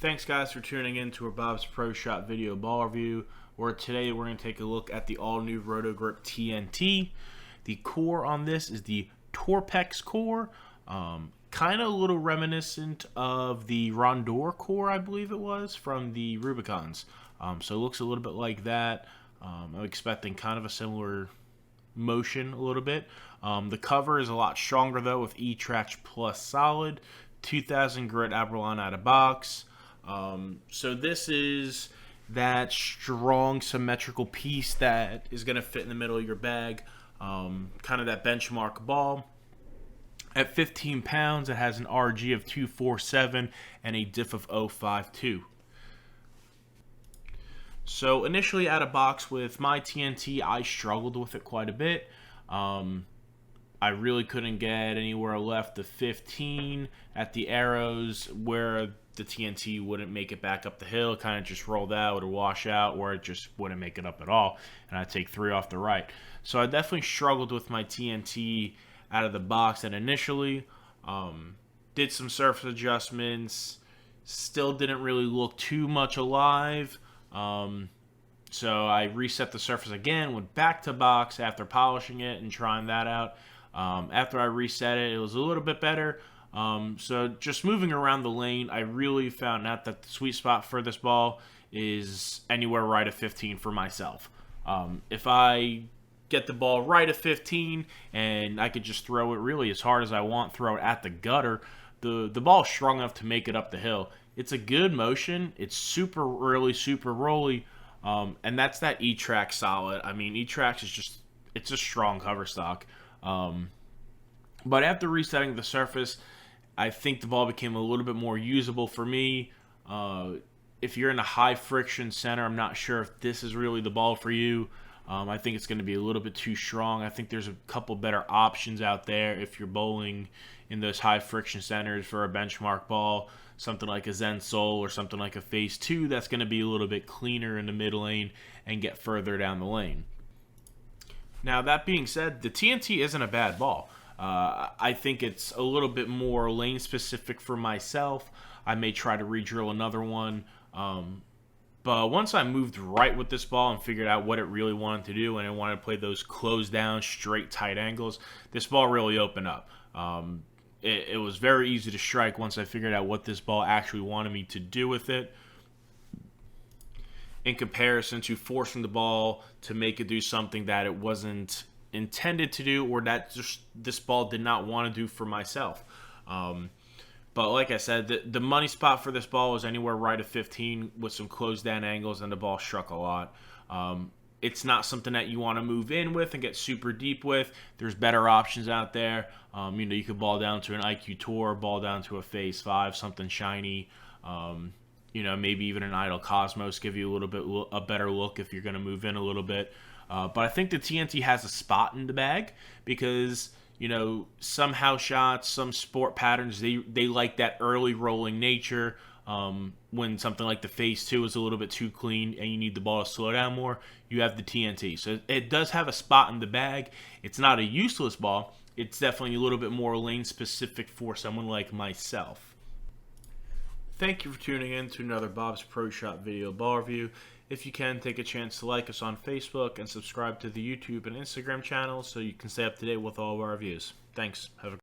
Thanks guys for tuning in to our Bob's Pro Shop video ball review, where today we're going to take a look at the all-new Roto Grip TNT. The core on this is the Torpex core, kind of a little reminiscent of the Rondor core, I believe it was, from the Rubicons. So it looks a little bit like that. I'm expecting kind of a similar motion a little bit. The cover is a lot stronger though, with E-Trax Plus Solid, 2000 grit Abralon out of box. So this is that strong symmetrical piece that is going to fit in the middle of your bag, kind of that benchmark ball. At 15 pounds, it has an RG of 247 and a diff of 052. So initially out of box with my TNT, I struggled with it quite a bit. I really couldn't get anywhere left of 15 at the arrows where the TNT wouldn't make it back up the hill. It kind of just rolled out or wash out, or it just wouldn't make it up at all, and I'd take 3 off the right. So I definitely struggled with my TNT out of the box, and initially did some surface adjustments, still didn't really look too much alive. So I reset the surface again, went back to box after polishing it and trying that out. After I reset it, it was a little bit better. So just moving around the lane, I really found out that the sweet spot for this ball is anywhere right at 15 for myself. If I get the ball right at 15 and I could just throw it really as hard as I want, throw it at the gutter, the ball's strong enough to make it up the hill. It's a good motion. It's super early, super rolly, and that's that E-Trax Solid. I mean, E-Trax is just, it's a strong cover stock. But after resetting the surface, I think the ball became a little bit more usable for me. If you're in a high friction center, I'm not sure if this is really the ball for you. I think it's going to be a little bit too strong. I think there's a couple better options out there if you're bowling in those high friction centers for a benchmark ball. Something like a Zen Soul or something like a Phase 2 that's going to be a little bit cleaner in the mid lane and get further down the lane. Now, that being said, the TNT isn't a bad ball. I think it's a little bit more lane specific for myself. I may try to re-drill another one. But once I moved right with this ball and figured out what it really wanted to do, and I wanted to play those closed down, straight, tight angles, this ball really opened up. It was very easy to strike once I figured out what this ball actually wanted me to do with it, in comparison to forcing the ball to make it do something that it wasn't intended to do, or that just this ball did not want to do for myself. But like I said, the money spot for this ball was anywhere right at 15 with some closed down angles, and the ball struck a lot. It's not something that you want to move in with and get super deep with. There's better options out there. You could ball down to an IQ Tour, ball down to a Phase 5, something shiny. Maybe even an Idle Cosmos, give you a little bit a better look if you're going to move in a little bit. But I think the TNT has a spot in the bag because, some house shots, some sport patterns, they like that early rolling nature. When something like the Phase 2 is a little bit too clean and you need the ball to slow down more, you have the TNT. So it does have a spot in the bag. It's not a useless ball. It's definitely a little bit more lane specific for someone like myself. Thank you for tuning in to another Bob's Pro Shop video ball review. If you can, take a chance to like us on Facebook and subscribe to the YouTube and Instagram channels so you can stay up to date with all of our reviews. Thanks. Have a